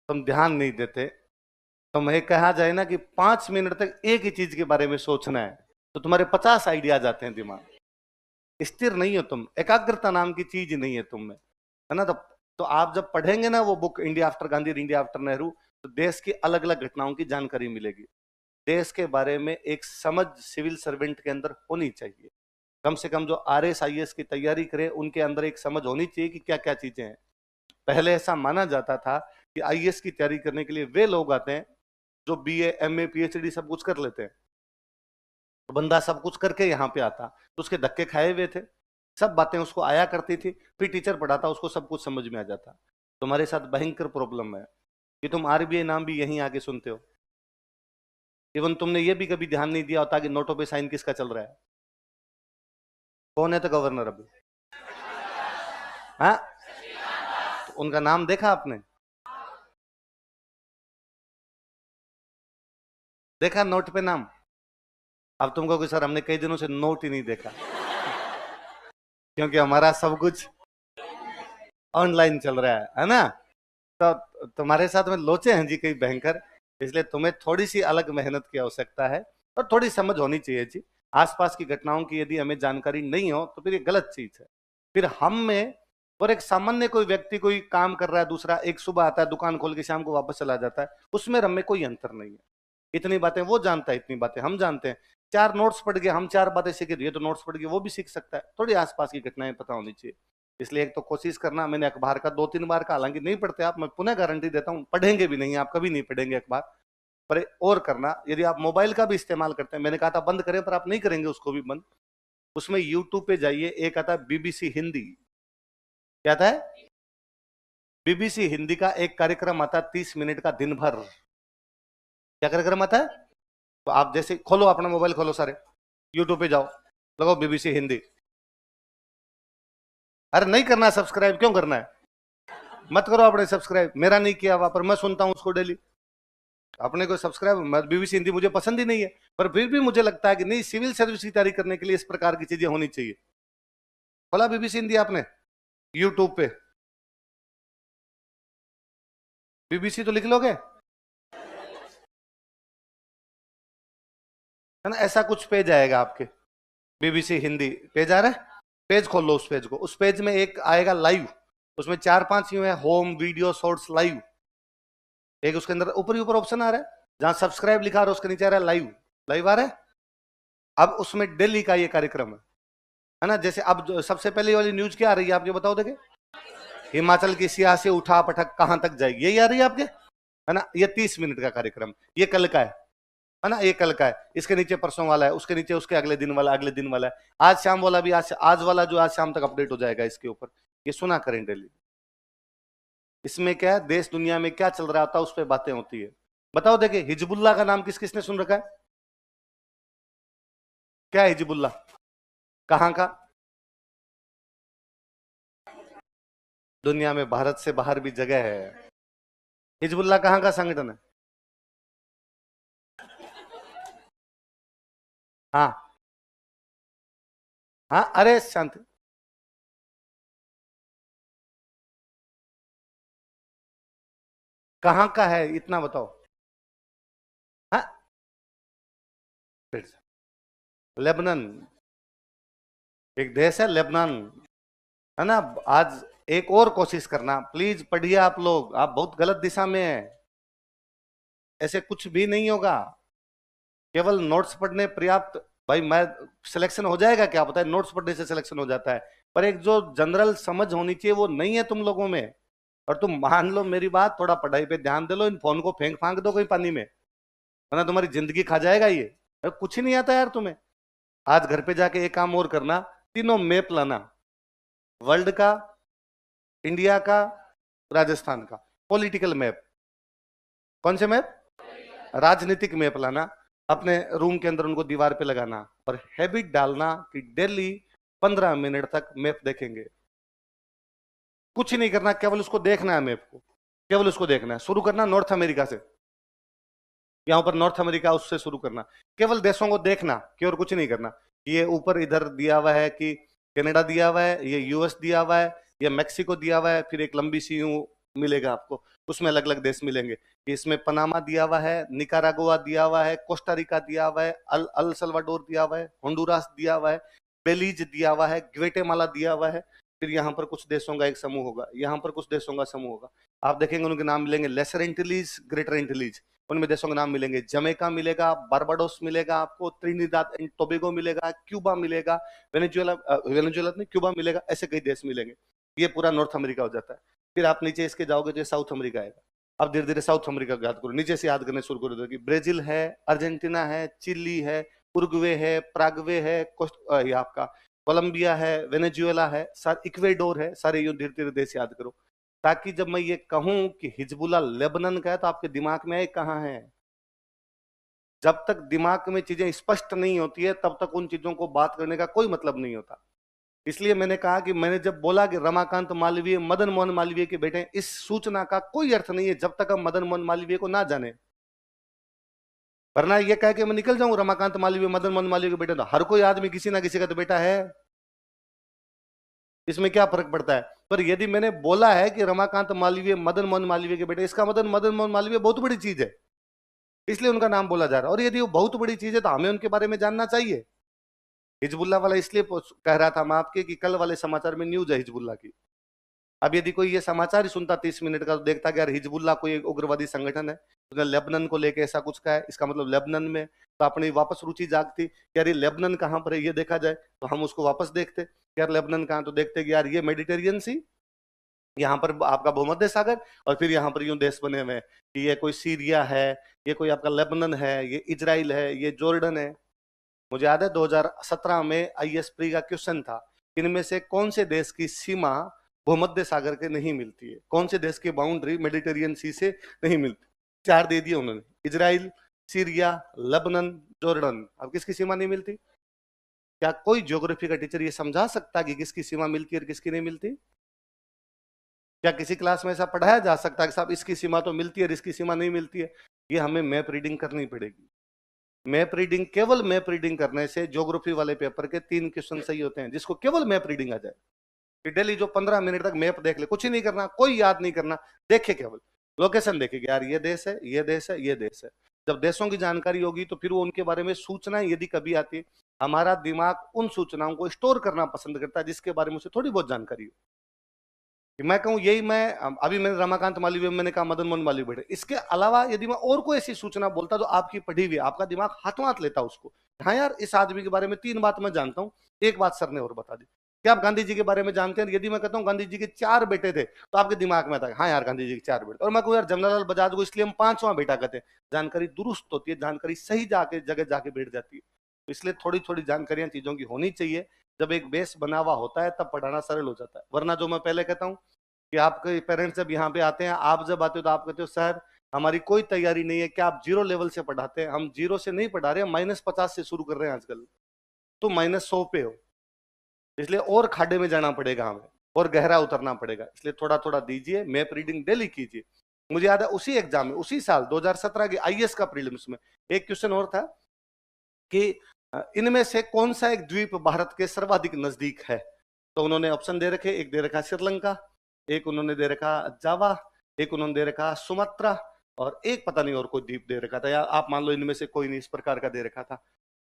तुम ध्यान नहीं देते। तुम्हें कहा जाए ना कि 5 मिनट तक एक ही चीज के बारे में सोचना है, तो तुम्हारे 50 आइडियाज आते हैं दिमाग। स्थिर नहीं हो तुम, एकाग्रता नाम की चीज नहीं है तुम में, है ना। तो आप जब पढ़ेंगे ना वो book, India after Gandhi, India after Nehru, तो देश की अलग अलग घटनाओं की जानकारी मिलेगी। देश के बारे में एक समझ सिविल सर्वेंट के अंदर होनी चाहिए। कम से कम जो RS IAS की तैयारी करे उनके अंदर एक समझ होनी चाहिए कि क्या क्या चीजें हैं। पहले ऐसा माना जाता था कि IAS की तैयारी करने के लिए वे लोग आते हैं जो BA MA PhD सब कुछ कर लेते हैं। तो बंदा सब कुछ करके यहाँ पे आता, तो उसके धक्के खाए हुए थे, सब बातें उसको आया करती थी, फिर टीचर पढ़ाता, उसको सब कुछ समझ में आ जाता। तुम्हारे साथ भयंकर प्रॉब्लम है कि तुम RBI नाम भी यहीं आके सुनते हो। इवन तुमने ये भी कभी ध्यान नहीं दिया होता कि नोटों पे साइन किसका चल रहा है। कौन है तो गवर्नर अभी? हाँ, तो उनका नाम देखा आपने? देखा नोट पे नाम? अब तुमको कि सर हमने कई दिनों से नोट ही नहीं देखा, क्योंकि हमारा सब कुछ ऑनलाइन चल रहा है ना। तो तुम्हारे साथ में लोचे हैं जी कई भयंकर, इसलिए तुम्हें थोड़ी सी अलग मेहनत की आवश्यकता है और थोड़ी समझ होनी चाहिए जी। आसपास की घटनाओं की यदि हमें जानकारी नहीं हो तो फिर ये गलत चीज है। फिर हम में और एक सामान्य कोई व्यक्ति कोई काम कर रहा है, दूसरा एक सुबह आता है दुकान खोल के शाम को वापस चला जाता है, उसमें हम में कोई अंतर नहीं है। इतनी बातें वो जानता है, इतनी बातें हम जानते हैं। 4 नोट्स पढ़ गए, हम 4 बातें सीख गए, तो नोट्स पढ़ गए वो भी सीख सकता है। थोड़ी आसपास की घटनाएं पता होनी चाहिए। इसलिए एक तो कोशिश करना, मैंने अखबार का 2-3 बार का, हालांकि नहीं पढ़ते आप, मैं पुनः गारंटी देता हूं पढ़ेंगे भी नहीं, आप कभी नहीं पढ़ेंगे अखबार। पर और करना, यदि आप मोबाइल का भी इस्तेमाल करते हैं, मैंने कहा था बंद करें पर आप नहीं करेंगे उसको भी बंद। उसमें यूट्यूब पे जाइए, एक आता है BBC हिंदी। क्या आता है? BBC हिंदी का एक कार्यक्रम आता है 30 मिनट का दिन भर। क्या कार्यक्रम आता है? तो आप जैसे खोलो अपना मोबाइल, खोलो सारे, यूट्यूब पे जाओ, लगाओ BBC हिंदी। अरे नहीं करना है सब्सक्राइब, क्यों करना है? मत करो आपने सब्सक्राइब, मेरा नहीं किया हुआ पर मैं सुनता हूं उसको डेली। अपने को सब्सक्राइब, BBC हिंदी मुझे पसंद ही नहीं है, पर फिर भी मुझे लगता है कि नहीं, सिविल सर्विस की तैयारी करने के लिए इस प्रकार की चीजें होनी चाहिए। खोला BBC हिंदी आपने यूट्यूब पे? BBC तो लिख लोगे, है ना, ऐसा कुछ पेज आएगा आपके, BBC हिंदी पेज आ रहा है, पेज खोल लो उस पेज को। उस पेज में एक आएगा लाइव, उसमें 4-5 यूं है, होम, वीडियो, शॉर्ट्स, लाइव। एक उसके अंदर ऊपर ही ऊपर ऑप्शन आ रहा है जहां सब्सक्राइब लिखा आ रहा है, उसके नीचे आ रहा है लाइव। लाइव आ रहा है। अब उसमें डेली का ये कार्यक्रम है ना। जैसे अब सबसे पहले वाली न्यूज क्या आ रही है आप ये बताओ देखे? हिमाचल की सियासी उठा पटक कहां तक जाएगी, यही आ रही है आपके, है ना। ये 30 मिनट का कार्यक्रम, ये कल का है ना, ये कल का है। इसके नीचे परसों वाला है, उसके नीचे उसके अगले दिन वाला, अगले दिन वाला है, आज शाम वाला भी, आज वाला जो आज शाम तक अपडेट हो जाएगा इसके ऊपर। ये सुना करें डेली। इसमें क्या है, देश दुनिया में क्या चल रहा होता है उस पर बातें होती है। बताओ देखिए, हिजबुल्लाह का नाम किस किसने सुन रखा है? क्या है हिजबुल्लाह? कहां का? दुनिया में भारत से बाहर भी जगह है। हिजबुल्लाह कहां का संगठन है? हाँ हाँ, अरे शांति, कहां का है इतना बताओ। हाँ, फिर से। लेबनान एक देश है, लेबनान, है ना। आज एक और कोशिश करना प्लीज, पढ़िए आप लोग, आप बहुत गलत दिशा में है। ऐसे कुछ भी नहीं होगा, केवल नोट्स पढ़ने पर्याप्त। भाई मैं, सिलेक्शन हो जाएगा क्या पता है, नोट्स पढ़ने से सिलेक्शन हो जाता है, पर एक जो जनरल समझ होनी चाहिए वो नहीं है तुम लोगों में। और तुम मान लो मेरी बात, थोड़ा पढ़ाई पे ध्यान दे लो, इन फोन को फेंक फांक दो कोई पानी में, वरना तुम्हारी जिंदगी खा जाएगा ये। कुछ ही नहीं आता यार तुम्हें। आज घर पे जाके एक काम और करना, तीनों मैप लाना, वर्ल्ड का, इंडिया का, राजस्थान का, पॉलिटिकल मैप। कौन से मैप? राजनीतिक मैप लाना, अपने रूम के अंदर उनको दीवार पे लगाना, और हैबिट डालना कि डेली 15 मिनट तक मैप देखेंगे। कुछ नहीं करना, केवल उसको देखना है मैप को, केवल उसको देखना है। शुरू करना नॉर्थ अमेरिका से, यहाँ पर नॉर्थ अमेरिका, उससे शुरू करना। केवल देशों को देखना कि, और कुछ नहीं करना। ये ऊपर इधर दिया हुआ है कि कनाडा दिया हुआ है, ये US दिया हुआ है, ये मैक्सिको दिया हुआ है, फिर एक लंबी सी यूं मिलेगा आपको। उसमें अलग अलग देश मिलेंगे। इसमें पनामा दिया हुआ है, निकारागुआ दिया हुआ है, कोस्टारिका दिया हुआ है, अल सल्वाडोर दिया हुआ है, होंडुरास दिया हुआ है, बेलीज दिया हुआ है, ग्वेटेमाला दिया हुआ है। फिर यहाँ पर कुछ देशों का एक समूह होगा, यहाँ पर कुछ देशों का समूह होगा। आप देखेंगे उनके नाम मिलेंगे, लेसर एंटिलीज, ग्रेटर एंटिलीज, उनमें देशों के नाम मिलेंगे। जमैका मिलेगा, बारबाडोस मिलेगा आपको, त्रिनिदाद एंड टोबैगो मिलेगा, क्यूबा मिलेगा, वेनेजुएला वेनेजुएला नहीं, क्यूबा मिलेगा, ऐसे कई देश मिलेंगे। ये पूरा नॉर्थ अमेरिका हो जाता है। फिर आप नीचे इसके जाओगे तो साउथ अमेरिका आएगा। अब धीरे धीरे साउथ अमेरिका को याद करो, नीचे से याद करने शुरू करो कि ब्राजील है, अर्जेंटीना है, चिली है, उरुग्वे है, प्रागवे है, ये आपका कोलंबिया है, वेनेजुएला है, इक्वेडोर है, सारे ये धीरे धीरे देश याद करो, ताकि जब मैं ये कहूं कि हिजबुल्लाह लेबनान का है तो आपके दिमाग में आए कहां है। जब तक दिमाग में चीजें स्पष्ट नहीं होती है तब तक उन चीजों को बात करने का कोई मतलब नहीं होता। इसलिए मैंने कहा कि मैंने जब बोला कि रमाकांत मालवीय मदन मोहन मालवीय के बेटे, इस सूचना का कोई अर्थ नहीं है जब तक हम मदन मोहन मालवीय को ना जाने। वरना ये कह के मैं निकल जाऊं रमाकांत मालवीय मदन मोहन मालवीय के बेटे, तो हर कोई आदमी किसी ना किसी का तो बेटा है, इसमें क्या फर्क पड़ता है। पर यदि मैंने बोला है कि रमाकांत मालवीय मदन मोहन मालवीय के बेटे, इसका मदन मदन मोहन मालवीय बहुत बड़ी चीज है, इसलिए उनका नाम बोला जा रहा है। और यदि वो बहुत बड़ी चीज है तो हमें उनके बारे में जानना चाहिए। हिजबुल्लाह वाला इसलिए कह रहा था मैं आपके कि कल वाले समाचार में न्यूज है हिजबुल्लाह की। अब यदि कोई ये समाचार ही सुनता 30 मिनट का तो देखता कि यार हिजबुल्लाह कोई एक उग्रवादी संगठन है, उसने लेबनान को लेके ऐसा कुछ कहा है, इसका मतलब लेबनान में, तो अपनी वापस रुचि जागती कि यार ये लेबनान कहाँ पर है ये देखा जाए, तो हम उसको वापस देखते कि यार लेबनान कहाँ, तो देखते कि यार ये मेडिटेरियन सी, यहाँ पर आपका भूमध्य सागर, और फिर यहाँ पर यूं देश बने हुए हैं कि ये कोई सीरिया है, ये कोई आपका लेबनान है, ये इजराइल है, ये जॉर्डन है। मुझे याद है 2017 में आईएएस प्री का क्वेश्चन था, इनमें से कौन से देश की सीमा भूमध्य सागर के नहीं मिलती है, कौन से देश की बाउंड्री मेडिटेरियन सी से नहीं मिलती। 4 दे दिए उन्होंने, इजराइल, सीरिया, लेबनान, जॉर्डन। अब किसकी सीमा नहीं मिलती? क्या कोई ज्योग्राफी का टीचर ये समझा सकता कि किसकी सीमा मिलती है और किसकी नहीं मिलती? क्या किसी क्लास में ऐसा पढ़ाया जा सकता है कि साहब इसकी सीमा तो मिलती है और इसकी सीमा नहीं मिलती है? ये हमें मैप रीडिंग करनी पड़ेगी। मैप रीडिंग, केवल मैप रीडिंग करने से ज्योग्राफी वाले पेपर के 3 क्वेश्चन सही होते हैं, जिसको केवल मैप रीडिंग आ जाए कि डेली जो 15 मिनट तक मैप देख ले, कुछ ही नहीं करना, कोई याद नहीं करना, देखे केवल लोकेशन देखे कि यार ये देश है, ये देश है, ये देश है। जब देशों की जानकारी होगी तो फिर वो उनके बारे में सूचनाएं यदि कभी आती है, हमारा दिमाग उन सूचनाओं को स्टोर करना पसंद करता है जिसके बारे में उसे थोड़ी बहुत जानकारी हो। कि मैं कहूं यही, मैं अभी मैंने रमाकांत मालवीय, मैंने कहा मदन मोहन मालवीय बेटे, इसके अलावा यदि मैं और कोई ऐसी सूचना बोलता तो आपकी पढ़ी हुई, आपका दिमाग हाथों हाथ लेता उसको। हाँ यार इस आदमी के बारे में 3 बात मैं जानता हूँ, एक बात सर ने और बता दी। क्या आप गांधी जी के बारे में जानते हैं? यदि मैं कहता हूँ गांधी जी के 4 बेटे थे तो आपके दिमाग में आता है हाँ यार गांधी जी के 4 बेटे। और मैं कहूँ यार जमनालाल बजाज को इसलिए हम 5वां बेटा कहते हैं। जानकारी दुरुस्त होती है, जानकारी सही जाके जगह जाके बैठ जाती है। तो इसलिए थोड़ी थोड़ी जानकारियां चीजों की होनी चाहिए। जब एक बेस बना हुआ होता है तब पढ़ाना सरल हो जाता है। वरना जो मैं पहले कहता हूँ कि आपके पेरेंट्स जब यहाँ पे आते हैं, आप जब आते हो तो आप कहते हो सर हमारी कोई तैयारी नहीं है, क्या आप 0 लेवल से पढ़ाते हैं? हम 0 से नहीं पढ़ा रहे हैं, -50 से शुरू कर रहे हैं आजकल, तो -100 पे हो, इसलिए और खाडे में जाना पड़ेगा हमें और गहरा उतरना पड़ेगा। इसलिए थोड़ा थोड़ा दीजिए, मैप रीडिंग डेली कीजिए। मुझे याद है उसी एग्जाम में, उसी साल 2017 के आईएएस का प्रीलिम्स में एक क्वेश्चन और था कि इनमें से कौन सा एक द्वीप भारत के सर्वाधिक नजदीक है? तो उन्होंने ऑप्शन दे रखे, एक दे रखा श्रीलंका, एक उन्होंने दे रखा जावा, एक उन्होंने दे रखा सुमात्रा, और एक पता नहीं और कोई द्वीप दे रखा था, या आप मान लो इनमें से कोई नहीं, इस प्रकार का दे रखा था।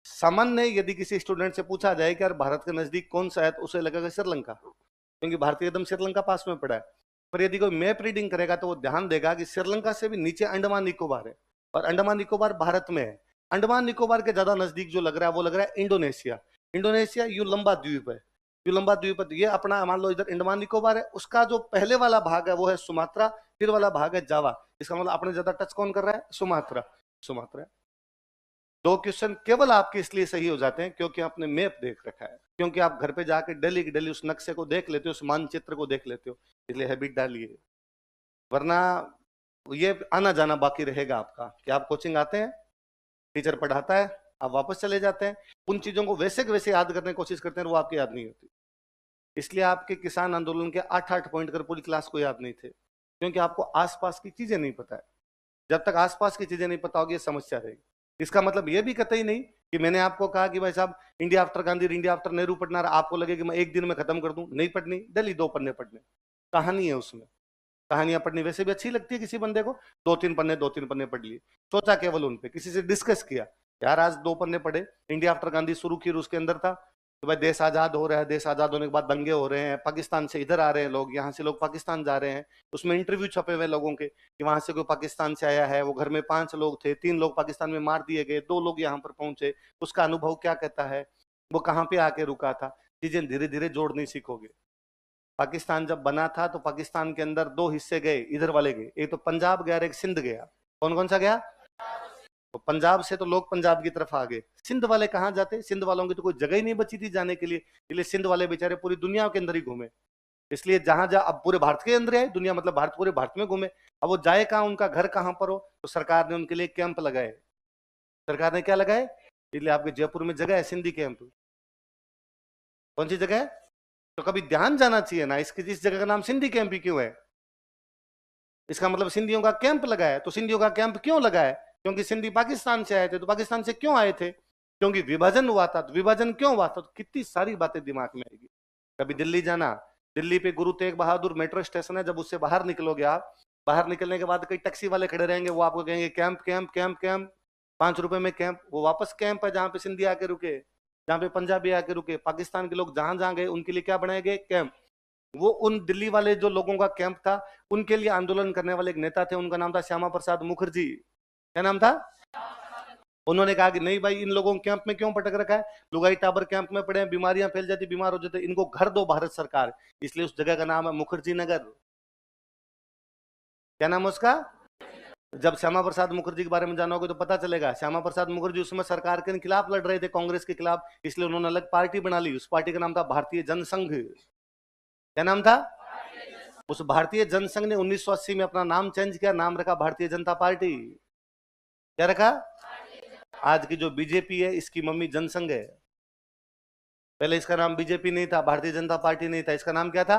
सामान्य यदि किसी स्टूडेंट से पूछा जाए कि यार भारत के नजदीक कौन सा है, तो उसे लगेगा श्रीलंका, क्योंकि भारत एकदम श्रीलंका पास में पड़ा है। पर यदि कोई मैप रीडिंग करेगा तो वो ध्यान देगा कि श्रीलंका से भी नीचे अंडमान निकोबार है, और अंडमान निकोबार भारत में है। अंडमान निकोबार के ज्यादा नजदीक जो लग रहा है वो लग रहा है इंडोनेशिया। इंडोनेशिया यू लंबा द्वीप है, यू लंबा द्वीप है। ये अपना मान लो इधर अंडमान निकोबार है, उसका जो पहले वाला भाग है वो है सुमात्रा, फिर वाला भाग है जावा। इसका मतलब अपने ज्यादा टच कौन कर रहा है? सुमात्रा। सुमात्रा। 2 क्वेश्चन केवल आपके इसलिए सही हो जाते हैं क्योंकि आपने मैप देख रखा है, क्योंकि आप घर पे जाके डेली की डेली उस नक्शे को देख लेते हो, उस मानचित्र को देख लेते हो, इसलिए हैबिट डालिए। वरना ये आना जाना बाकी रहेगा आपका कि आप कोचिंग आते हैं, टीचर पढ़ाता है, आप वापस चले जाते हैं, उन चीजों को वैसे के वैसे याद करने की कोशिश करते हैं, वो आपकी याद नहीं होती। इसलिए आपके किसान आंदोलन के 8-8 पॉइंट कर पूरी क्लास को याद नहीं थे, क्योंकि आपको आसपास की चीजें नहीं पता है। जब तक आसपास की चीजें नहीं पता होगी समस्या रहेगी। इसका मतलब यह भी कतई नहीं कि मैंने आपको कहा कि भाई साहब India after Gandhi, India after Nehru पढ़ना, आपको लगे कि मैं एक दिन में खत्म कर दूं। नहीं पढ़नी, डेली 2 पन्ने पढ़ने, कहानी है उसमें, कहानियां पढ़नी वैसे भी अच्छी लगती है किसी बंदे को, 2-3 पन्ने पढ़ लिए, सोचा केवल उन पे, किसी से डिस्कस किया, यार आज 2 पन्ने पढ़े, इंडिया आफ्टर गांधी शुरू की, उसके अंदर था तो भाई देश आजाद हो रहा है, देश आजाद होने के बाद दंगे हो रहे हैं, पाकिस्तान से इधर आ रहे हैं लोग, यहाँ से लोग पाकिस्तान जा रहे हैं, उसमें इंटरव्यू छपे हुए लोगों के कि वहां से कोई पाकिस्तान से आया है, वो घर में 5 लोग थे, 3 लोग पाकिस्तान में मार दिए गए, 2 लोग यहाँ पर पहुंचे, उसका अनुभव क्या कहता है, वो कहाँ पे आके रुका था। चीजें धीरे धीरे जोड़नी सीखोगे। पाकिस्तान जब बना था तो पाकिस्तान के अंदर 2 हिस्से गए, इधर वाले गए, एक तो पंजाब गया और एक सिंध गया। कौन कौन सा गया? तो पंजाब से तो लोग पंजाब की तरफ आ गए, सिंध वाले कहाँ जाते? सिंध वालों की तो कोई जगह ही नहीं बची थी जाने के लिए, इसलिए सिंध वाले बेचारे पूरी दुनिया के अंदर ही घूमे। इसलिए जहां जहां अब पूरे भारत के अंदर है दुनिया, मतलब भारत, पूरे भारत में घूमे। अब वो जाए कहाँ, उनका घर कहाँ पर हो, तो सरकार ने उनके लिए कैंप लगाए। सरकार ने क्या लगाए? इसलिए आपके जयपुर में जगह है सिंधी कैंप। कौन सी जगह है? तो कभी ध्यान जाना चाहिए ना, इसकी इस जगह का नाम सिंधी कैंप ही क्यों है? इसका मतलब सिंधियों का कैंप लगा है। तो सिंधियों का कैंप क्यों लगा है? क्योंकि सिंधी पाकिस्तान से आए थे। तो पाकिस्तान से क्यों आए थे? क्योंकि विभाजन हुआ था। तो विभाजन क्यों हुआ था? तो कितनी सारी बातें दिमाग में आएगी। कभी दिल्ली जाना, दिल्ली पे गुरु तेग बहादुर मेट्रो स्टेशन है, जब उससे बाहर निकलोगे आप, बाहर निकलने के बाद कई टैक्सी वाले खड़े रहेंगे, वो आपको कहेंगे कैंप कैंप कैंप कैंप, 5 रुपए में कैंप। वो वापस कैंप है जहां पे सिंधी आके रुके, जहां पे पंजाबी आके रुके, पाकिस्तान के लोग जहां जहां गए उनके लिए क्या बनाए गए? कैंप। वो उन दिल्ली वाले जो लोगों का कैंप था, उनके लिए आंदोलन करने वाले एक नेता थे, उनका नाम था श्यामा प्रसाद मुखर्जी। क्या नाम था? उन्होंने कहा कि नहीं भाई, इन लोगों को कैंप में क्यों पटक रखा है, लुगाई टाबर कैंप में पड़े हैं, बीमारियां फैल जाती, बीमार हो जाते, इनको घर दो भारत सरकार। इसलिए उस जगह का नाम है मुखर्जी नगर। क्या नाम है उसका? जब श्यामा प्रसाद मुखर्जी के बारे में जानोगे तो पता चलेगा, श्यामा प्रसाद मुखर्जी उसमें सरकार के खिलाफ लड़ रहे थे, कांग्रेस के खिलाफ, इसलिए उन्होंने अलग पार्टी बना ली। उस पार्टी का नाम था भारतीय जनसंघ। क्या नाम था? उस भारतीय जनसंघ ने 1980 में अपना नाम चेंज किया, नाम रखा भारतीय जनता पार्टी। क्या रखा? आज की जो बीजेपी है, इसकी मम्मी जनसंघ है। पहले इसका नाम बीजेपी नहीं था, भारतीय जनता पार्टी नहीं था, इसका नाम क्या था?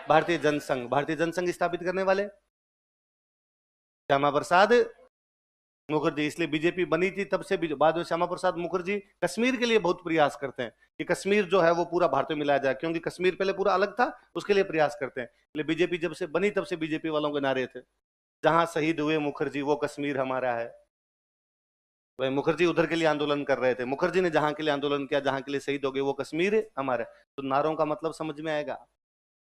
भारतीय जनसंघ। भारतीय जनसंघ स्थापित करने वाले श्यामा प्रसाद मुखर्जी। इसलिए बीजेपी बनी थी तब से। बाद में श्यामा प्रसाद मुखर्जी कश्मीर के लिए बहुत प्रयास करते हैं कि कश्मीर जो है वो पूरा भारत में मिलाया जाए, क्योंकि कश्मीर पहले पूरा अलग था, उसके लिए प्रयास करते हैं। इसलिए बीजेपी जब से बनी तब से बीजेपी वालों के नारे थे, जहां शहीद हुए मुखर्जी वो कश्मीर हमारा है। वही मुखर्जी उधर के लिए आंदोलन कर रहे थे, मुखर्जी ने जहां के लिए आंदोलन किया, जहां के लिए शहीद हो गए, वो कश्मीर हमारा। तो नारों का मतलब समझ में आएगा।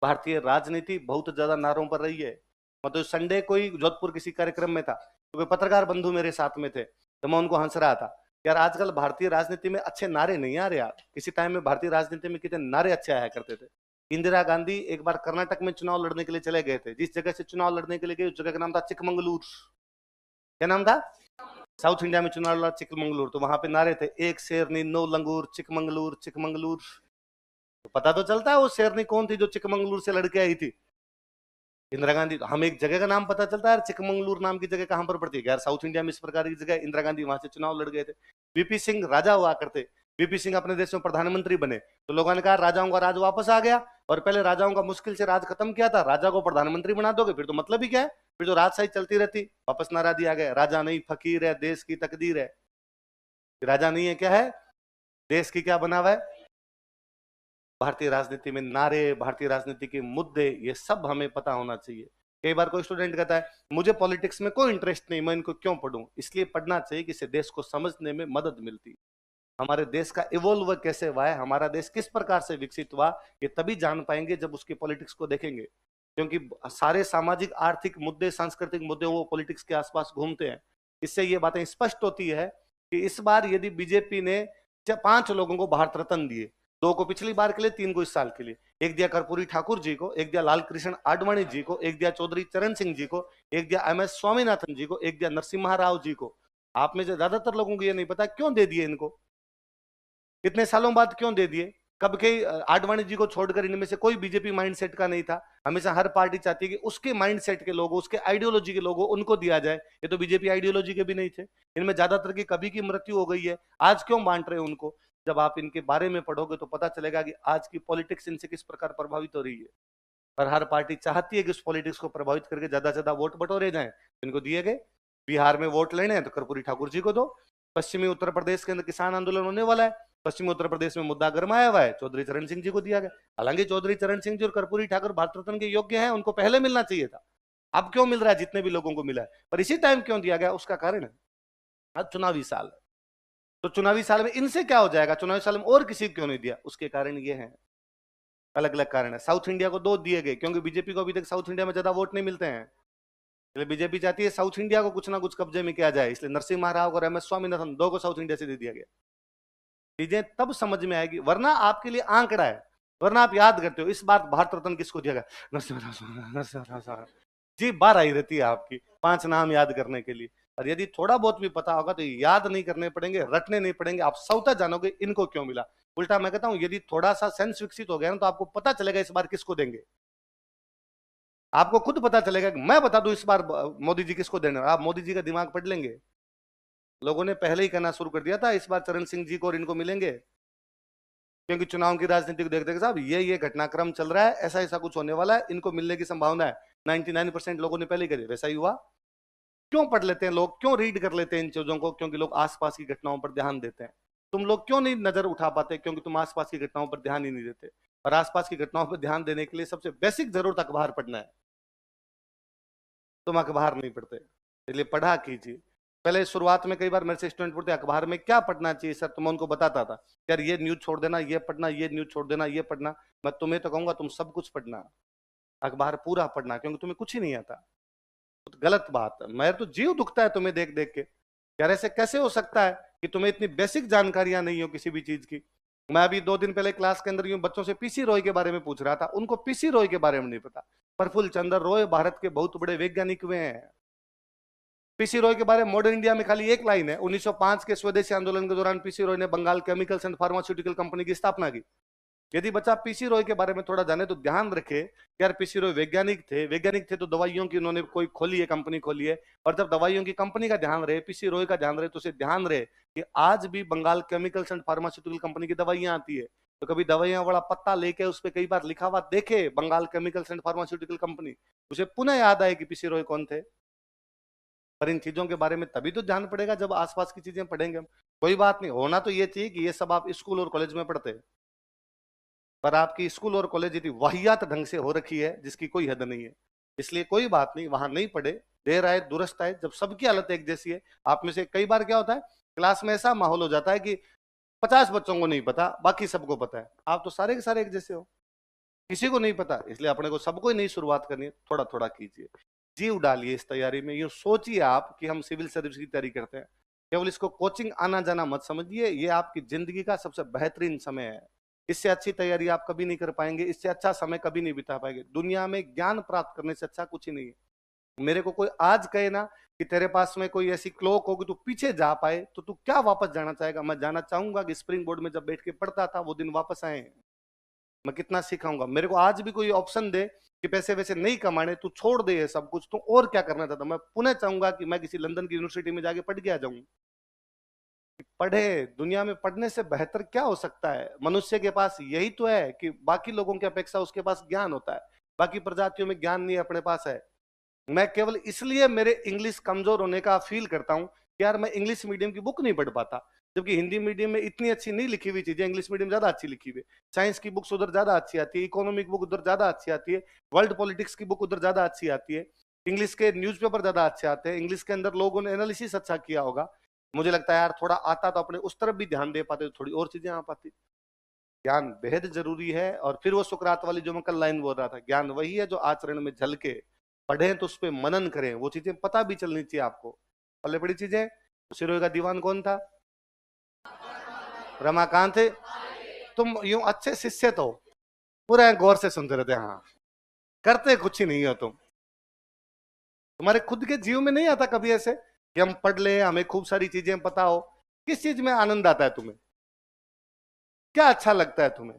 भारतीय राजनीति बहुत ज्यादा नारों पर रही है। मतलब संडे कोई जोधपुर किसी कार्यक्रम में था, तो कोई पत्रकार बंधु मेरे साथ में थे, तो मैं उनको हंस रहा था, यार आजकल भारतीय राजनीति में अच्छे नारे नहीं आ रहे यार। किसी टाइम में भारतीय राजनीति में कितने नारे अच्छे आया करते थे। इंदिरा गांधी एक बार कर्नाटक में चुनाव लड़ने के लिए चले गए थे। जिस जगह से चुनाव लड़ने के लिए गए उस जगह का नाम था चिकमंगलूर। क्या नाम था? साउथ इंडिया में चुनाव लड़ा चिकमंगलूर। तो वहां पे नारे थे, एक शेरनी 9 लंगूर, चिकमंगलूर चिकमंगलूर। तो पता तो चलता है वो शेरनी कौन थी जो चिकमंगलूर से लड़के आई थी, इंदिरा गांधी। तो हमें एक जगह का नाम पता चलता है यार, चिकमंगलूर नाम की जगह कहां पर पड़ती है यार? साउथ इंडिया में इस प्रकार की जगह। इंदिरा गांधी वहां से चुनाव लड़ गए थे। वीपी सिंह राजा हुआ करते, वीपी सिंह अपने देश में प्रधानमंत्री बने, तो लोगों ने कहा राजाओं का राज वापस आ गया, और पहले राजाओं का मुश्किल से राज खत्म किया था, राजा को प्रधानमंत्री बना दोगे फिर तो मतलब ही क्या है, फिर तो राजशाही चलती रहती। वापस नारा दिया गया, राजा नहीं फकीर है, देश की तकदीर है। राजा नहीं है, क्या है? देश की क्या बना हुआ है? भारतीय राजनीति में नारे, भारतीय राजनीति के मुद्दे, ये सब हमें पता होना चाहिए। कई बार कोई स्टूडेंट कहता है मुझे पॉलिटिक्स में कोई इंटरेस्ट नहीं, मैं इनको क्यों पढ़ूं? इसलिए पढ़ना चाहिए कि इससे देश को समझने में मदद मिलती है। हमारे देश का इवोल्व कैसे हुआ है, हमारा देश किस प्रकार से विकसित हुआ, ये तभी जान पाएंगे जब उसके पॉलिटिक्स को देखेंगे। क्योंकि सारे सामाजिक आर्थिक मुद्दे, सांस्कृतिक मुद्दे वो पॉलिटिक्स के आसपास घूमते हैं। इससे ये बातें स्पष्ट होती है कि इस बार यदि बीजेपी ने 5 लोगों को भारत रत्न दिए, 2 को पिछली बार के लिए, 3 को इस साल के लिए, एक दिया कर्पूरी ठाकुर जी को, एक दिया लाल कृष्ण आडवाणी जी को, एक दिया चौधरी चरण सिंह जी को, एक दिया MS स्वामीनाथन जी को, एक दिया नरसिम्हा राव जी को। आप में से ज्यादातर लोगों को ये नहीं पता क्यों दे दिए इनको, कितने सालों बाद क्यों दे दिए। कब के आडवाणी जी को छोड़कर इनमें से कोई बीजेपी माइंडसेट का नहीं था। हमेशा हर पार्टी चाहती है कि उसके माइंडसेट के लोगों, उसके आइडियोलॉजी के लोगों उनको दिया जाए। ये तो बीजेपी आइडियोलॉजी के भी नहीं थे। इनमें ज्यादातर की कभी की मृत्यु हो गई है, आज क्यों बांट रहे हैं उनको? जब आप इनके बारे में पढ़ोगे तो पता चलेगा कि आज की पॉलिटिक्स इनसे किस प्रकार प्रभावित हो रही है। और हर पार्टी चाहती है कि उस पॉलिटिक्स को प्रभावित करके ज्यादा से ज्यादा वोट बटोरे जाएं। इनको दिए गए। बिहार में वोट लेने हैं तो कर्पूरी ठाकुर जी को दो। पश्चिमी उत्तर प्रदेश के अंदर किसान आंदोलन होने वाला है, पश्चिमी उत्तर प्रदेश में मुद्दा गरमाया हुआ है, चौधरी चरण सिंह जी को दिया गया। हालांकि चौधरी चरण सिंह जी और कर्पूरी ठाकुर भारत रत्न के योग्य हैं, उनको पहले मिलना चाहिए था। अब क्यों मिल रहा है जितने भी लोगों को मिला है, पर इसी टाइम क्यों दिया गया, उसका कारण है आज चुनावी साल है। तो चुनावी साल में इनसे क्या हो जाएगा, चुनावी साल में और किसी को क्यों नहीं दिया, उसके कारण ये है, अलग अलग कारण है। साउथ इंडिया को 2 दिए गए क्योंकि बीजेपी को अभी तक साउथ इंडिया में ज्यादा वोट नहीं मिलते हैं, इसलिए बीजेपी चाहती है साउथ इंडिया को कुछ ना कुछ कब्जे में किया जाए, इसलिए नरसिंह महाराव और एम एस स्वामीनाथन 2 को साउथ इंडिया से दे दिया गया। चीजें तब समझ में आएगी, वरना आपके लिए आंकड़ा है, वरना आप याद करते हो। इस बार भारत रत्न किसको दिया गया, नरसिंह जी, बार आई रहती है आपकी 5 नाम याद करने के लिए। और यदि थोड़ा बहुत भी पता होगा तो याद नहीं करने पड़ेंगे, रटने नहीं पड़ेंगे, आप स्वतः जानोगे इनको क्यों मिला। उल्टा मैं कहता हूं यदि थोड़ा सा सेंस विकसित हो गया ना तो आपको पता चलेगा इस बार किसको देंगे, आपको खुद पता चलेगा कि मैं बता दूं इस बार मोदी जी किसको देने, आप मोदी जी का दिमाग पढ़ लेंगे। लोगों ने पहले ही कहना शुरू कर दिया था इस बार चरण सिंह जी को और इनको मिलेंगे, क्योंकि चुनाव की राजनीति को देखते साहब ये घटनाक्रम चल रहा है, ऐसा ऐसा कुछ होने वाला है, इनको मिलने की संभावना है। 99% लोगों ने पहले ही कह दिया, वैसा ही हुआ। क्यों पढ़ लेते हैं लोग, क्यों रीड कर लेते हैं इन चीजों को, क्योंकि लोग आसपास की घटनाओं पर ध्यान देते हैं। तुम लोग क्यों नहीं नजर उठा पाते, क्योंकि तुम आसपास की घटनाओं पर ध्यान ही नहीं देते। और आसपास की घटनाओं पर ध्यान देने के लिए सबसे बेसिक जरूरत अखबार पढ़ना है, तुम अखबार नहीं पढ़ते, इसलिए पढ़ा कीजिए। पहले शुरुआत में कई बार मेरे से स्टूडेंट पूछते अखबार में क्या पढ़ना चाहिए सर, तो मैं उनको बताता था यार ये न्यूज छोड़ देना, ये पढ़ना, ये न्यूज छोड़ देना, ये पढ़ना। मैं तुम्हें तो कहूंगा तुम सब कुछ पढ़ना, अखबार पूरा पढ़ना, क्योंकि तुम्हें कुछ ही नहीं आता। तो गलत बात है, मेरे तो जीव दुखता है तुम्हें देख देख के, यार ऐसे कैसे हो सकता है कि तुम्हें इतनी बेसिक जानकारियां नहीं हो किसी भी चीज की। मैं अभी 2 दिन पहले क्लास के अंदर यूं बच्चों से पीसी रॉय के बारे में पूछ रहा था, उनको पीसी रॉय के बारे में नहीं पता। प्रफुल्ल चंद्र रॉय भारत के बहुत बड़े वैज्ञानिक हुए हैं। पीसी रॉय के बारे में मॉडर्न इंडिया में खाली एक लाइन है, 1905 के स्वदेशी आंदोलन के दौरान पीसी रॉय ने Bengal Chemicals and Pharmaceutical Company की स्थापना की। यदि बच्चा पीसी रॉय के बारे में थोड़ा जाने तो ध्यान रखे, यार पीसी रॉय वैज्ञानिक थे तो दवाइयों की उन्होंने कोई खोली है, कंपनी खोली है। और जब दवाइयों की कंपनी का ध्यान रहे, पीसी रॉय का ध्यान रहे, तो उसे ध्यान रहे कि आज भी Bengal Chemicals and Pharmaceutical Company की दवाइयां आती है। तो कभी दवाइयां वाला पत्ता लेके उस पर कई बार लिखा हुआ देखे Bengal Chemicals and Pharmaceutical Company, उसे पुनः याद आए कि पीसी रॉय कौन थे। पर इन चीजों के बारे में तभी तो ध्यान पड़ेगा जब आसपास की चीजें पढ़ेंगे हम। कोई बात नहीं, होना तो ये चाहिए कि ये सब आप स्कूल और कॉलेज में पढ़ते हैं, पर आपकी स्कूल और कॉलेज इतनी वाहियात ढंग से हो रखी है जिसकी कोई हद नहीं है। इसलिए कोई बात नहीं, वहां नहीं पढ़े, देर आए दुरुस्त आए, जब सबकी हालत एक जैसी है। आप में से कई बार क्या होता है, क्लास में ऐसा माहौल हो जाता है कि 50 बच्चों को नहीं पता, बाकी सबको पता है। आप तो सारे के सारे एक जैसे हो, किसी को नहीं पता, इसलिए अपने को सबको ही नहीं शुरुआत करनी है, थोड़ा थोड़ा कीजिए, जीव डालिए इस तैयारी में। यूं सोचिए आप कि हम सिविल सर्विस की तैयारी करते हैं, केवल इसको कोचिंग आना जाना मत समझिए, ये आपकी जिंदगी का सबसे बेहतरीन समय है। इससे अच्छी तैयारी आप कभी नहीं कर पाएंगे, इससे अच्छा समय कभी नहीं बिता पाएंगे। दुनिया में ज्ञान प्राप्त करने से अच्छा कुछ ही नहीं है। मेरे को कोई आज कहे ना कि तेरे पास में कोई ऐसी क्लॉक होगी तू पीछे जा पाए, तो तू क्या वापस जाना चाहेगा। मैं जाना चाहूंगा कि स्प्रिंग बोर्ड में जब बैठ के पढ़ता था वो दिन वापस आए। मैं कितना सिखाऊंगा। मेरे को आज भी कोई ऑप्शन दे कि पैसे वैसे नहीं कमाने, तू छोड़ दे ये सब कुछ, तो और क्या करना चाहता, मैं पुनः चाहूंगा कि मैं किसी लंदन की यूनिवर्सिटी में जाके पढ़ के आ जाऊं। पढ़े, दुनिया में पढ़ने से बेहतर क्या हो सकता है। मनुष्य के पास यही तो है कि बाकी लोगों की अपेक्षा उसके पास ज्ञान होता है, बाकी प्रजातियों में ज्ञान नहीं अपने पास है। मैं केवल इसलिए मेरे इंग्लिश कमजोर होने का फील करता हूं कि यार मैं इंग्लिश मीडियम की बुक नहीं पढ़ पाता, जबकि हिंदी मीडियम में इतनी अच्छी नहीं लिखी हुई चीजें इंग्लिश मीडियम ज्यादा अच्छी लिखी हुई। साइंस की बुक्स उधर ज्यादा अच्छी आती है, इकोनॉमिक बुक उधर ज्यादा अच्छी आती है, वर्ल्ड पॉलिटिक्स की बुक उधर ज्यादा अच्छी आती है, इंग्लिश के न्यूज़पेपर ज्यादा अच्छे आते हैं, इंग्लिश के अंदर लोगों ने एनालिसिस अच्छा किया होगा। मुझे लगता है यार थोड़ा आता तो अपने उस तरफ भी ध्यान दे पाते तो थोड़ी और चीजें आ पाती। ज्ञान बेहद जरूरी है। और फिर वो सुकरात वाली जो मैं कल लाइन बोल रहा था, ज्ञान वही है जो आचरण में झलके, पढ़ें तो उस पर मनन करें, वो चीजें पता भी चलनी चाहिए आपको। पहले बड़ी चीजें, सिरोही का दीवान कौन था, रमाकांत। तुम यूं अच्छे शिष्य तो पूरे गौर से सुनते रहते, हाँ करते कुछ ही नहीं हो तुम। तुम्हारे खुद के जीव में नहीं आता कभी ऐसे कि हम पढ़ ले, हमें खूब सारी चीजें पता हो। किस चीज में आनंद आता है तुम्हें, क्या अच्छा लगता है तुम्हें,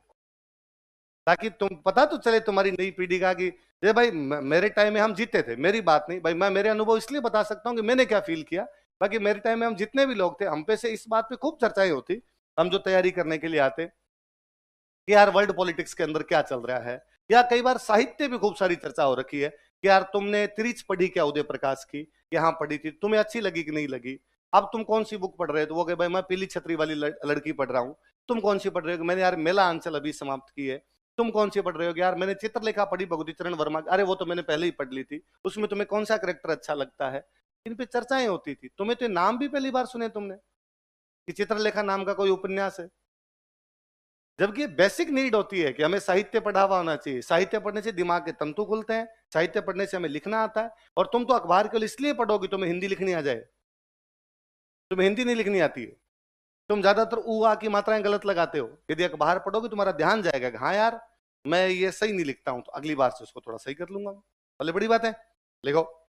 ताकि तुम पता तो चले तुम्हारी नई पीढ़ी का कि ये भाई मेरे टाइम में हम जीते थे। मेरी बात नहीं भाई, मैं मेरे अनुभव इसलिए बता सकता हूँ कि मैंने क्या फील किया। बाकी मेरे टाइम में हम जितने भी लोग थे, हम पे से इस बात पे खूब चर्चाएं होती, हम जो तैयारी करने के लिए आते कि यार वर्ल्ड पॉलिटिक्स के अंदर क्या चल रहा है, या कई बार साहित्य भी खूब सारी चर्चा हो रखी है कि यार तुमने त्रिच पढ़ी क्या उदय प्रकाश की, यहाँ पढ़ी थी, तुम्हें अच्छी लगी कि नहीं लगी। अब तुम कौन सी बुक पढ़ रहे हो, तो वो कहे भाई मैं पीली छतरी वाली लड़की पढ़ रहा हूँ। तुम कौन सी पढ़ रहे हो, मैंने यार मेला अंचल अभी समाप्त की है। तुम कौन सी पढ़ रहे हो? यार मैंने चित्रलेखा पढ़ी भगवती चरण वर्मा की। अरे वो तो मैंने पहले ही पढ़ ली थी। उसमें तुम्हें कौन सा करेक्टर अच्छा लगता है? इन पे चर्चाएं होती थी। तुम्हें तो ये नाम भी पहली बार सुने तुमने कि चित्रलेखा नाम का कोई उपन्यास है। जबकि बेसिक नीड होती है कि हमें साहित्य पढ़ा हुआ होना चाहिए। साहित्य पढ़ने से दिमाग के तंतु खुलते हैं, साहित्य पढ़ने से हमें लिखना आता है। और तुम तो अखबार केवल इसलिए पढ़ोगी तुम्हें हिंदी लिखनी आ जाए। तुम्हें हिंदी नहीं लिखनी आती है। तुम ज्यादातर ऊ आ की मात्राएं गलत लगाते हो। यदि अखबार पढ़ोगे तुम्हारा ध्यान जाएगा कि हाँ यार मैं ये सही नहीं लिखता हूं, तो अगली बार से उसको थोड़ा सही कर लूंगा। भले बड़ी बात है। लिखो।